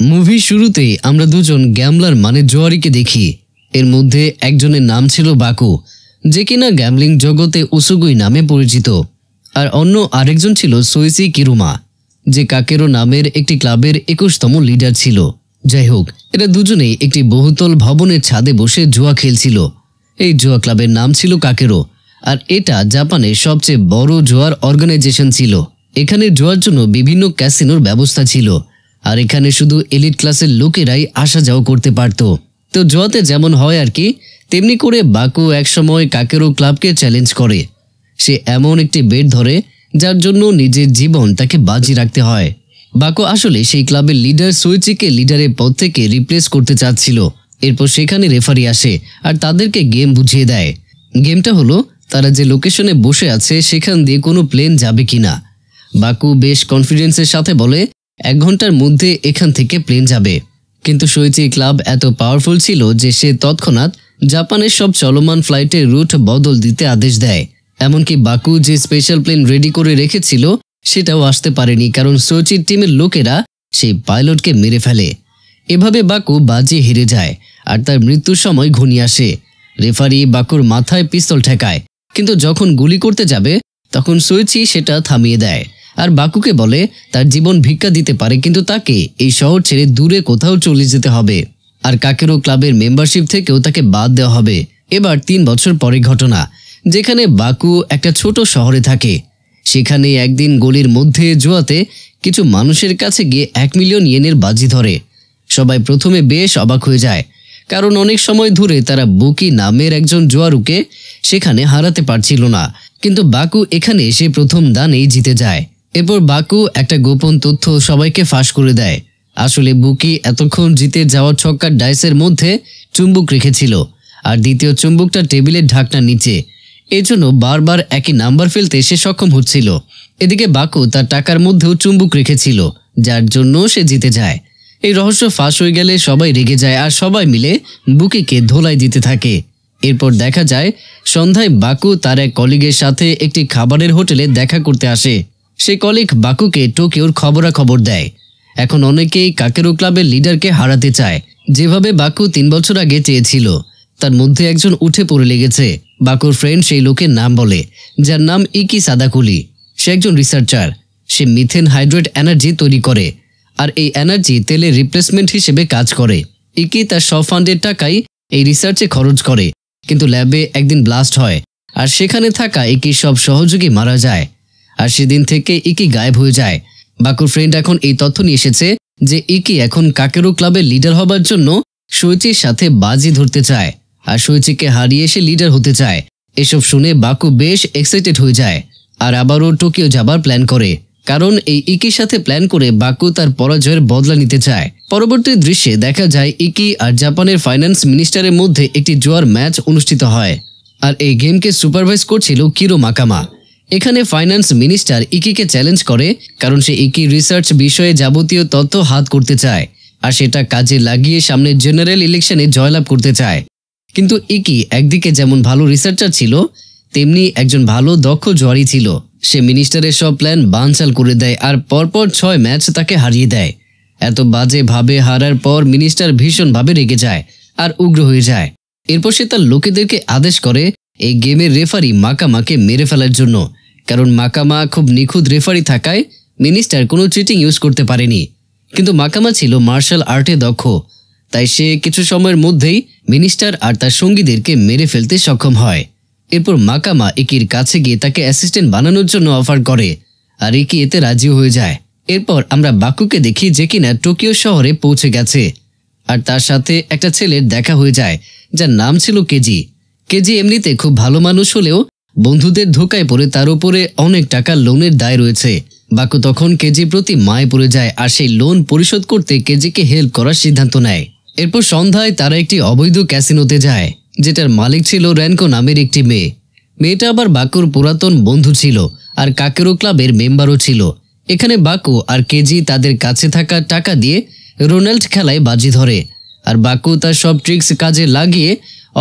Movie শুরুতেই আমরা দুজন গ্যামলার মানে জোয়ারিকে দেখি। এর মধ্যে একজনের নাম ছিল বাকু, যে কিনা গ্যামলিং জগতে উসুগুই নামে পরিচিত, আর অন্য আরেকজন ছিল সোইসি কিরুমা, যে কাকেরো নামের একটি ক্লাবের 21তম লিডার ছিল। যাই হোক, এরা দুজনেই একটি বহুতল ভবনের ছাদে বসে জুয়া খেলছিল। এই জুয়া ক্লাবের নাম ছিল কাকেরো, আর এটা জাপানের সবচেয়ে বড় জুয়ার অর্গানাইজেশন ছিল। এখানে জুয়ার জন্য বিভিন্ন ক্যাসিনোর ব্যবস্থা ছিল, আর এখানে শুধু এলিট ক্লাসের লোকেরাই আসা যাওয়া করতে পারত। তো জুয়াতে যেমন হয় আর কি, তেমনি করে বাকু একসময় কাকেরো ক্লাবকে চ্যালেঞ্জ করে। সে এমন একটি বেট ধরে যার জন্য নিজের জীবন তাকে বাজি রাখতে হয়। বাকু আসলে সেই ক্লাবের লিডার সোইচিকে লিডারের পদ থেকে রিপ্লেস করতে চাচ্ছিল। এরপর সেখানে রেফারি আসে আর তাদেরকে গেম বুঝিয়ে দেয়। গেমটা হলো তারা যে লোকেশনে বসে আছে সেখান দিয়ে কোনো প্লেন যাবে কিনা। বাকু বেশ কনফিডেন্সের সাথে বলে 1 ঘন্টার মধ্যে এখান থেকে প্লেন যাবে। কিন্তু সোইচি ক্লাব এত পাওয়ারফুল ছিল যে সে তৎক্ষণাৎ জাপানের সব চলমান ফ্লাইটের রুট বদল দিতে আদেশ দেয়। এমনকি বাকু যে স্পেশাল প্লেন রেডি করে রেখেছিল সেটাও আসতে পারেনি, কারণ সোইচির টিমের লোকেরা সেই পাইলটকে মেরে ফেলে। এভাবে বাকু বাজি হেরে যায় আর তার মৃত্যুর সময় ঘনিয়ে আসে। রেফারি বাকুর মাথায় পিস্তল ঠেকায়, কিন্তু যখন গুলি করতে যাবে তখন সোইচি সেটা থামিয়ে দেয় আর বাকুকে বলে তার জীবন ভিক্ষা দিতে পারে, কিন্তু তাকে এই শহর ছেড়ে দূরে কোথাও চলে যেতে হবে, আর কাকেরো ক্লাবের মেম্বারশিপ থেকেও তাকে বাদ দেওয়া হবে। এবার 3 বছর পরে ঘটনা, যেখানে বাকু একটা ছোট শহরে থাকে। সেখানে একদিন গলির মধ্যে জুয়াতে কিছু মানুষের কাছে গিয়ে 1 মিলিয়ন ইয়েনের বাজি ধরে। সবাই প্রথমে বেশ অবাক হয়ে যায়, কারণ অনেক সময় ধরে তারা বুকি নামের একজন জুয়ারুকে সেখানে হারাতে পারছিল না। কিন্তু বাকু এখানে এসে প্রথম দানেই জিতে যায়। এরপর বাকু একটা গোপন তথ্য সবাইকে ফাঁস করে দেয়। আসলে বুকি এতক্ষণ জিতে যাওয়া ছক্কার ডাইসের মধ্যে চুম্বক রেখেছিল, আর দ্বিতীয় চুম্বকটা টেবিলের ঢাকনার নিচে। এজন্য বারবার একই নাম্বার ফেলতে সে সক্ষম হচ্ছিল। এদিকে বাকু তার টাকার মধ্যেও চুম্বক রেখেছিল, যার জন্য সে জিতে যায়। এই রহস্য ফাঁস হয়ে গেলে সবাই রেগে যায় আর সবাই মিলে বুকিকে ধোলাই দিতে থাকে। এরপর দেখা যায় সন্ধ্যায় বাকু তার এক কলিগের সাথে একটি খাবারের হোটেলে দেখা করতে আসে। সে কলিগ বাকুকে টোকিওর খবরাখবর দেয়। এখন অনেকেই কাকেরো ক্লাবের লিডারকে হারাতে চায়, যেভাবে বাকু 3 বছর আগে চেয়েছিল। তার মধ্যে একজন উঠে পড়ে লেগেছে। বাকুর ফ্রেন্ড সেই লোকের নাম বলে, যার নাম ইকি সাদাকুলি। সে একজন রিসার্চার। সে মিথেন হাইড্রেট এনার্জি তৈরি করে, আর এই এনার্জি তেলের রিপ্লেসমেন্ট হিসেবে কাজ করে। ইকি তার সব ফান্ডের টাকাই এই রিসার্চে খরচ করে, কিন্তু ল্যাবে একদিন ব্লাস্ট হয় আর সেখানে থাকা ইকির সব সহযোগী মারা যায়। আর সেদিন থেকে ইকি গায়েব হয়ে যায়। বাকুর ফ্রেন্ড এখন এই তথ্য নিয়ে এসেছে যে ইকি এখন কাকেরো ক্লাবের লিডার হবার জন্য সোইচির সাথে বাজি ধরতে চায়, আর সোইচিকে হারিয়ে সে লিডার হতে চায়। এসব শুনে বাকু বেশ এক্সাইটেড হয়ে যায় আর আবারও টোকিও যাবার প্ল্যান করে, কারণ এই ইকির সাথে প্ল্যান করে বাকু তার পরাজয়ের বদলা নিতে চায়। পরবর্তী দৃশ্যে দেখা যায় ইকি আর জাপানের ফাইন্যান্স মিনিস্টারের মধ্যে একটি জুয়ার ম্যাচ অনুষ্ঠিত হয়, আর এই গেমকে সুপারভাইজ করছিল কিরো মাকামা। এখানে ফাইন্যান্স মিনিস্টার ইকিকে চ্যালেঞ্জ করে, কারণ সে ইকি রিসার্চ বিষয়ে যাবতীয় তথ্য হাত করতে চায় আর সেটা কাজে লাগিয়ে সামনের জেনারেল ইলেকশনে জয়লাভ করতে চায়। কিন্তু ইকি একদিকে যেমন ভালো রিসার্চার ছিল, তেমনি একজন ভালো দক্ষ জুয়ারি ছিল। সে মিনিস্টারের সব প্ল্যান বানচাল করে দেয় আর পরপর 6 ম্যাচ তাকে হারিয়ে দেয়। এত বাজে ভাবে হারার পর মিনিস্টার ভীষণভাবে রেগে যায় আর উগ্র হয়ে যায়। এরপর সে তার লোকেদেরকে আদেশ করে এই গেমের রেফারি মাকামাকে মেরে ফেলার জন্য, কারণ মাকামা খুব নিখুঁত রেফারি থাকায় মিনিস্টার কোনো চিটিং ইউজ করতে পারেনি। কিন্তু মাকামা ছিল মার্শাল আর্টে দক্ষ, তাই সে কিছু সময়ের মধ্যেই মিনিস্টার আর তার সঙ্গীদেরকে মেরে ফেলতে সক্ষম হয়। এরপর মাকামা ইকির কাছে গিয়ে তাকে অ্যাসিস্ট্যান্ট বানানোর জন্য অফার করে, আর ইকি এতে রাজি হয়ে যায়। এরপর আমরা বাকুকে দেখি যে কিনা টোকিও শহরে পৌঁছে গেছে, আর তার সাথে একটা ছেলের দেখা হয়ে যায় যার নাম ছিল কেজি। কেজি এমনিতে খুব ভালো মানুষ হলেও বন্ধুদের ধোকায় পড়ে তার উপরে অনেক টাকা লোনের দায় রয়েছে। বাকু তখন কেজি প্রতি মায়ে পড়ে যায় আর সেই লোন পরিশোধ করতে কেজিকে হেল্প করার সিদ্ধান্ত নেয়। এরপর সন্ধ্যায় তারা একটি অবৈধ ক্যাসিনোতে যায়, যেটার মালিক ছিল র্যানকো নামের একটি মেয়ে। মেয়েটা আবার বাকুর পুরাতন বন্ধু ছিল আর কাকেরো ক্লাবের মেম্বারও ছিল। এখানে বাকু আর কেজি তাদের কাছে থাকা টাকা দিয়ে রোনাল্ড খেলায় বাজি ধরে, আর বাকু তার সব ট্রিক্স কাজে লাগিয়ে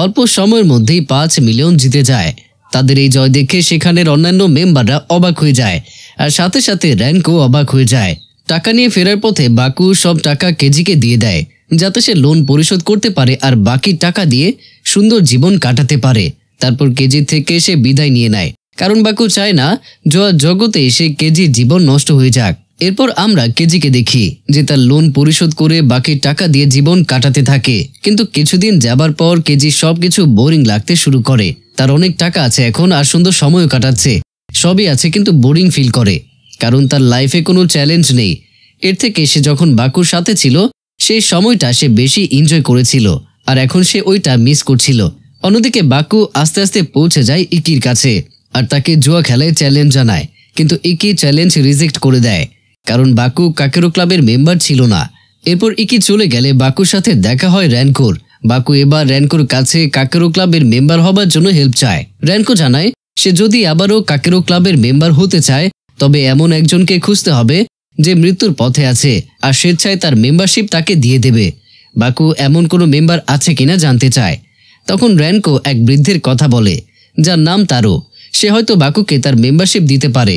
অল্প সময়ের মধ্যেই 5 মিলিয়ন জিতে যায়। তাদের এই জয় দেখে সেখানের অন্যান্য মেম্বাররা অবাক হয়ে যায়, আর সাথে সাথে র্যানকো অবাক হয়ে যায়। টাকা নিয়ে ফেরার পথে বাকু সব টাকা কেজিকে দিয়ে দেয় যাতে সে লোন পরিশোধ করতে পারে আর বাকি টাকা দিয়ে সুন্দর জীবন কাটাতে পারে। তারপর কেজি থেকে সে বিদায় নিয়ে নেয়, কারণ বাকু চায় না জুয়া জগতে সে কেজির জীবন নষ্ট হয়ে যাক। এরপর আমরা কেজিকে দেখি যে তার লোন পরিশোধ করে বাকি টাকা দিয়ে জীবন কাটাতে থাকে। কিন্তু কিছুদিন যাবার পর কেজি সবকিছু বোরিং লাগতে শুরু করে। তার অনেক টাকা আছে এখন আর সুন্দর সময়ও কাটাচ্ছে, সবই আছে, কিন্তু বোরিং ফিল করে কারণ তার লাইফে কোনো চ্যালেঞ্জ নেই। এর থেকে সে যখন বাকুর সাথে ছিল সেই সময়টা সে বেশি এনজয় করেছিল, আর এখন সে ওইটা মিস করছিল। অন্যদিকে বাকু আস্তে আস্তে পৌঁছে যায় ইকির কাছে আর তাকে জুয়া খেলায় চ্যালেঞ্জ জানায়, কিন্তু ইকি চ্যালেঞ্জ রিজেক্ট করে দেয় কারণ বাকু কাকেরো ক্লাবের মেম্বার ছিল না। এরপর ইকি চলে গেলে বাকুর সাথে দেখা হয় র্যানকোর। বাকু এবার র্যানকোর কাছে কাকেরো ক্লাবের মেম্বার হবার জন্য হেল্প চায়। র্যানকো জানায় সে যদি আবারও কাকেরো ক্লাবের মেম্বার হতে চায় তবে এমন একজনকে খুঁজতে হবে যে মৃত্যুর পথে আছে আর স্বেচ্ছায় তার মেম্বারশিপ তাকে দিয়ে দেবে। বাকু এমন কোনো মেম্বার আছে কিনা জানতে চায়। তখন র্যানকো এক বৃদ্ধের কথা বলে যার নাম তারো। সে হয়তো বাকুকে তার মেম্বারশিপ দিতে পারে,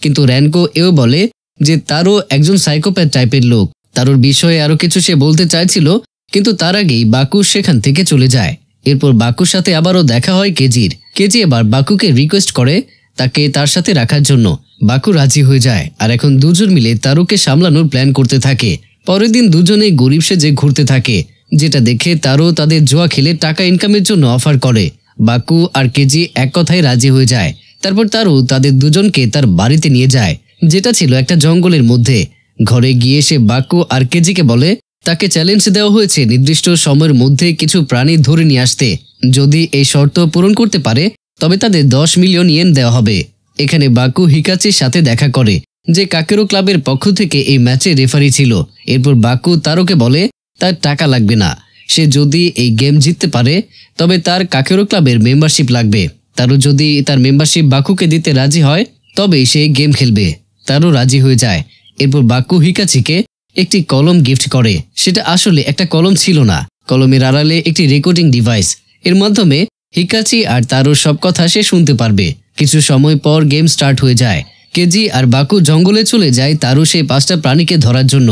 কিন্তু র্যানকো এও বলে যে তারও একজন সাইকোপ্যাথ টাইপের লোক। তারোর বিষয়ে আরো কিছু সে বলতে চাইছিল, কিন্তু তার আগেই বাকু সেখান থেকে চলে যায়। এরপর বাকুর সাথে আবারও দেখা হয় কেজির। কেজি এবার বাকুকে রিকোয়েস্ট করে তাকে তার সাথে রাখার জন্য। বাকু রাজি হয়ে যায় আর এখন দুজন মিলে তারোকে সামলানোর প্ল্যান করতে থাকে। পরের দিন দুজনেই গরিব সেজে ঘুরতে থাকে, যেটা দেখে তারও তাদের জুয়া খেলে টাকা ইনকামের জন্য অফার করে। বাকু আর কেজি এক কথায় রাজি হয়ে যায়। তারপর তারও তাদের দুজনকে তার বাড়িতে নিয়ে যায়, যেটা ছিল একটা জঙ্গলের মধ্যে। ঘরে গিয়ে সে বাকু আর কেজিকে বলে তাকে চ্যালেঞ্জ দেওয়া হয়েছে নির্দিষ্ট সময়ের মধ্যে কিছু প্রাণী ধরে নিয়ে আসতে। যদি এই শর্ত পূরণ করতে পারে তবে তাদের 10 মিলিয়ন ইয়েন দেওয়া হবে। এখানে বাকু হিকাচির সাথে দেখা করে, যে কাকেরো ক্লাবের পক্ষ থেকে এই ম্যাচে রেফারি ছিল। এরপর বাকু তারোকে বলে তার টাকা লাগবে না, সে যদি এই গেম জিততে পারে তবে তার কাকেরো ক্লাবের মেম্বারশিপ লাগবে। তারও যদি তার মেম্বারশিপ বাকুকে দিতে রাজি হয় তবেই সে গেম খেলবে। তারও রাজি হয়ে যায়। এরপর বাকু হিকাচিকে একটি কলম গিফট করে। সেটা আসলে একটা কলম ছিল না, কলমের আড়ালে একটি রেকর্ডিং ডিভাইস। এর মাধ্যমে হিকাচি আর তারও সব কথা সে শুনতে পারবে। কিছু সময় পর গেম স্টার্ট হয়ে যায়। কেজি আর বাকু জঙ্গলে চলে যায় তারও সেই 5টা প্রাণীকে ধরার জন্য,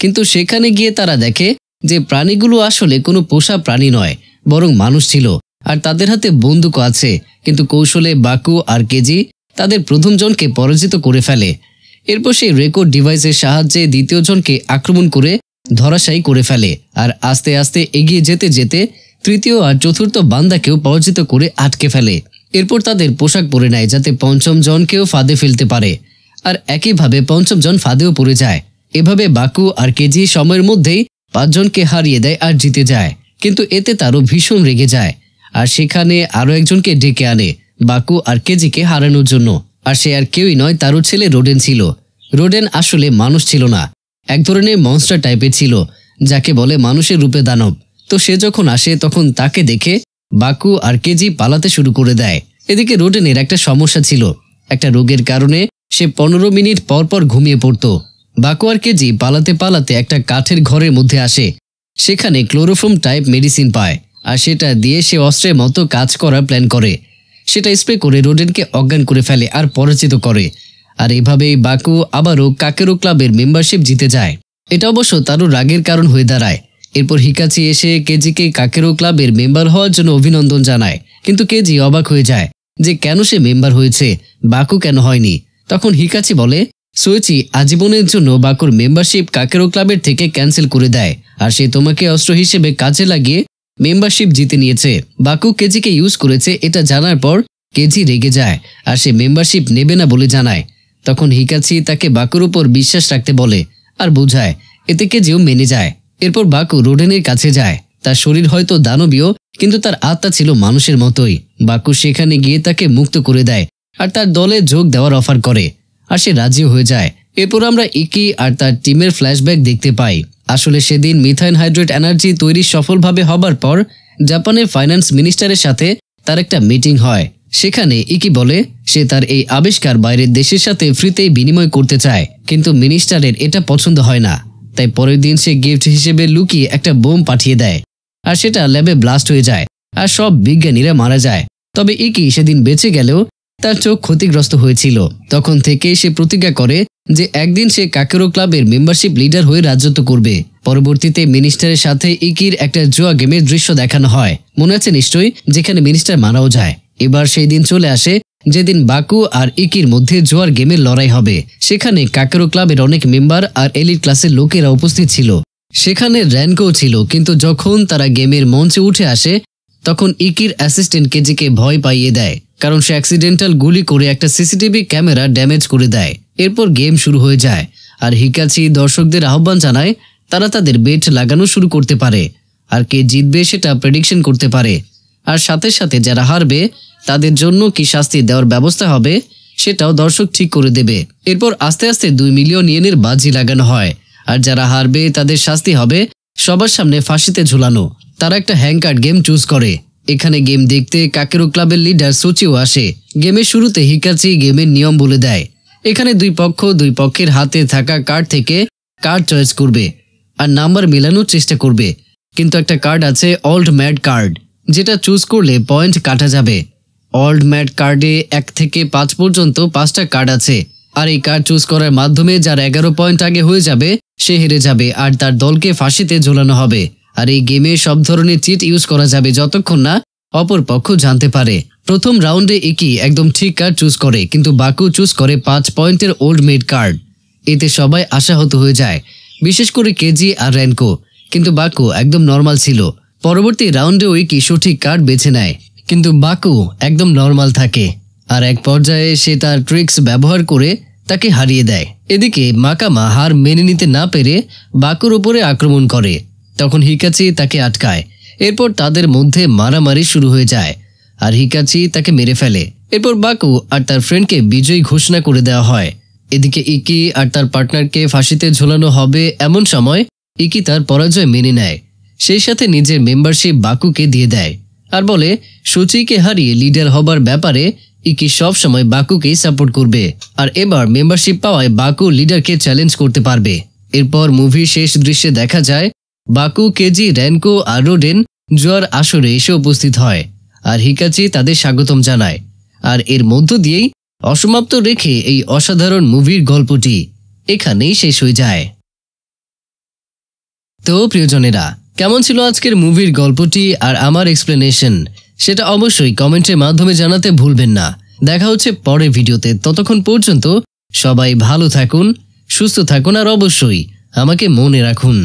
কিন্তু সেখানে গিয়ে তারা দেখে যে প্রাণীগুলো আসলে কোনো পোষা প্রাণী নয়, বরং মানুষ ছিল আর তাদের হাতে বন্দুকও আছে। কিন্তু কৌশলে বাকু আর কেজি তাদের প্রথম জনকে পরাজিত করে ফেলে। এরপর সেই রেকর্ড ডিভাইসের সাহায্যে দ্বিতীয় জনকে আক্রমণ করে ধরাশায়ী করে ফেলে আর আস্তে আস্তে এগিয়ে যেতে যেতে তৃতীয় আর চতুর্থ বান্দাকেও পরাজিত করে আটকে ফেলে। এরপর তাদের পোশাক পরে নেয় যাতে পঞ্চম জনকেও ফাঁদে ফেলতে পারে, আর একইভাবে পঞ্চম জন ফাঁদেও পড়ে যায়। এভাবে বাকু আর কেজি সময়ের মধ্যেই 5 জনকে হারিয়ে দেয় আর জিতে যায়। কিন্তু এতে তারও ভীষণ রেগে যায় আর সেখানে আরো একজনকে ডেকে আনে বাকু আর কেজিকে হারানোর জন্য। আর সে আর কেউই নয়, তারও ছেলে রোডেন ছিল। রোডেন আসলে মানুষ ছিল না, এক ধরনের মনস্টার টাইপের ছিল যাকে বলে মানুষের রূপে দানব। তো সে যখন আসে তখন তাকে দেখে বাকু আর কেজি পালাতে শুরু করে দেয়। এদিকে রোডেনের একটা সমস্যা ছিল, একটা রোগের কারণে সে 15 মিনিট পর পর ঘুমিয়ে পড়ত। বাকু আর কেজি পালাতে পালাতে একটা কাঠের ঘরের মধ্যে আসে। সেখানে ক্লোরোফর্ম টাইপ মেডিসিন পায় আর সেটা দিয়ে সে অস্ত্রের মতো কাজ করার প্ল্যান করে। সেটা স্প্রে করে রোডেনকে অজ্ঞান করে ফেলে আর পরাজিত করে। আর এভাবেই বাকু আবারও কাকেরো ক্লাবের মেম্বারশিপ জিতে যায়। এটা অবশ্য তারও রাগের কারণ হয়ে দাঁড়ায়। এরপর হিকাচি এসে কেজিকে কাকেরো ক্লাবের মেম্বার হওয়ার জন্য অভিনন্দন জানায়, কিন্তু কেজি অবাক হয়ে যায় যে কেন সে মেম্বার হয়েছে, বাকু কেন হয়নি। তখন হিকাচি বলে সুইচি আজীবনের জন্য বাকুর মেম্বারশিপ কাকেরো ক্লাবের থেকে ক্যান্সেল করে দেয় আর সে তোমাকে অস্ত্র হিসেবে কাজে লাগিয়ে মেম্বারশিপ জিতে নিয়েছে। বাকু কেজিকে ইউজ করেছে এটা জানার পর কেজি রেগে যায় আর সে মেম্বারশিপ নেবে না বলে জানায়। তখন হিকাচি তাকে বাকুর উপর বিশ্বাস রাখতে বলে আর বোঝায়, এতে কেজিও মেনে যায়। এরপর বাকু রোডেনের কাছে যায়। তার শরীর হয়তো দানবীয়, কিন্তু তার আত্মা ছিল মানুষের মতোই। বাকু সেখানে গিয়ে তাকে মুক্ত করে দেয় আর তার দলে যোগ দেওয়ার অফার করে আর সে রাজি হয়ে যায়। এরপর আমরা ইকি আর তার টিমের ফ্ল্যাশব্যাক দেখতে পাই। আসলে সেদিন মিথাইন হাইড্রেট এনার্জি তৈরি সফলভাবে হবার পর জাপানের ফাইন্যান্স মিনিস্টারের সাথে তার একটা মিটিং হয়। সেখানে ইকি বলে সে তার এই আবিষ্কার বাইরের দেশের সাথে ফ্রিতেই বিনিময় করতে চায়, কিন্তু মিনিস্টারের এটা পছন্দ হয় না। তাই পরের দিন সে গিফট হিসেবে লুকিয়ে একটা বোম পাঠিয়ে দেয় আর সেটা ল্যাবে ব্লাস্ট হয়ে যায় আর সব বিজ্ঞানীরা মারা যায়। তবে ইকি সেদিন বেঁচে গেলেও তার চোখ ক্ষতিগ্রস্ত হয়েছিল। তখন থেকেই সে প্রতিজ্ঞা করে যে একদিন সে কাকেরো ক্লাবের মেম্বারশিপ লিডার হয়ে রাজত্ব করবে। পরবর্তীতে মিনিস্টারের সাথে ইকির একটা জুয়া গেমের দৃশ্য দেখানো হয়, মনে আছে নিশ্চয়ই, যেখানে মিনিস্টার মারাও যায়। এবার সেই দিন চলে আসে যেদিন বাকু আর ইকির মধ্যে জুয়ার গেমের লড়াই হবে। সেখানে কাকেরো ক্লাবের অনেক মেম্বার আর এলিট ক্লাসের লোকেরা উপস্থিত ছিল। সেখানে র্যানকো ছিল, কিন্তু যখন তারা গেমের মঞ্চে উঠে আসে তখন ইকির অ্যাসিস্ট্যান্ট কেজিকে ভয় পাইয়ে দেয়, কারণ সে অ্যাক্সিডেন্টাল গুলি করে একটা সিসিটিভি ক্যামেরা ড্যামেজ করে দেয়। এরপর গেম শুরু হয়ে যায় আর হিকাচি দর্শকদের আহ্বান জানায় তারা তাদের বেট লাগানো শুরু করতে পারে আর কে জিতবে সেটা প্রেডিকশন করতে পারে। আর সাথে সাথে যারা হারবে তাদের জন্য কি শাস্তি দেওয়ার ব্যবস্থা হবে সেটাও দর্শক ঠিক করে দেবে। এরপর আস্তে আস্তে 2 মিলিয়ন ইয়েনের বাজি লাগানো হয় আর যারা হারবে তাদের শাস্তি হবে সবার সামনে ফাঁসিতে ঝুলানো। তারা একটা হ্যাংকার্ড গেম চুজ করে। এখানে গেম দেখতে কাকেরো ক্লাবের লিডার সুচিও আসে। গেমের শুরুতে হিকাচি গেমের নিয়ম বলে দেয়। এখানে দুই পক্ষের হাতে থাকা কার্ড থেকে কার্ড চয়েস করবে আর নাম্বার মেলানোর চেষ্টা করবে, কিন্তু একটা কার্ড আছে অল্ড ম্যাড কার্ড, যেটা চুজ করলে পয়েন্ট কাটা যাবে। অল্ড ম্যাড কার্ডে 1 থেকে 5 পর্যন্ত 5টা কার্ড আছে আর এই কার্ড চুজ করার মাধ্যমে যার 11 পয়েন্ট আগে হয়ে যাবে সে হেরে যাবে আর তার দলকে ফাঁসিতে ঝোলানো হবে। আর এই গেমে সব ধরনের চিট ইউজ করা যাবে যতক্ষণ না অপর পক্ষ জানতে পারে। প্রথম রাউন্ডে ইকি একদম ঠিক কার্ড চুজ করে, কিন্তু বাকু চুজ করে 5 পয়েন্টের ওল্ড মেড কার্ড। এতে সবাই আশাহত হয়ে যায়, বিশেষ করে কেজি আর র্যানকো, কিন্তু বাকু একদম নর্মাল ছিল। পরবর্তী রাউন্ডেও ইকি সঠিক কার্ড বেছে নেয়, কিন্তু বাকু একদম নর্মাল থাকে আর এক পর্যায়ে সে তার ট্রিক্স ব্যবহার করে তাকে হারিয়ে দেয়। এদিকে মাকামা হার মেনে নিতে না পেরে বাকুর উপরে আক্রমণ করে, তখন হিকাচি তাকে আটকায়। এরপর তাদের মধ্যে মারামারি শুরু হয়ে যায় আর হিকাচি তাকে মেরে ফেলে। এরপর বাকু আর তার ফ্রেন্ডকে বিজয়ী ঘোষণা করে দেওয়া হয়। এদিকে ইকি আর তার পার্টনারকে ফাঁসিতে ঝোলানো হবে এমন সময় ইকি তার পরাজয় মেনে নেয়। সেই সাথে নিজের মেম্বারশিপ বাকুকে দিয়ে দেয় আর বলে সুচিকে হারিয়ে লিডার হবার ব্যাপারে ইকি সব সময় বাকুকেই সাপোর্ট করবে। আর এবার মেম্বারশিপ পাওয়ায় বাকু লিডারকে চ্যালেঞ্জ করতে পারবে। এরপর মুভির শেষ দৃশ্যে দেখা যায় বাকু, কেজি, র্যানকো আর রোডেন জুয়ার আসরে এসে উপস্থিত হয় আর হিকাচি তাদের স্বাগতম জানায়। আর এর মধ্য দিয়েই অসমাপ্ত রেখে এই অসাধারণ মুভির গল্পটি এখানেই শেষ হয়ে যায়। তো প্রিয়জনেরা, কেমন ছিল আজকের মুভির গল্পটি আর আমার এক্সপ্লেনেশন সেটা অবশ্যই কমেন্টের মাধ্যমে জানাতে ভুলবেন না। দেখা হচ্ছে পরের ভিডিওতে। ততক্ষণ পর্যন্ত সবাই ভালো থাকুন, সুস্থ থাকুন আর অবশ্যই আমাকে মনে রাখুন।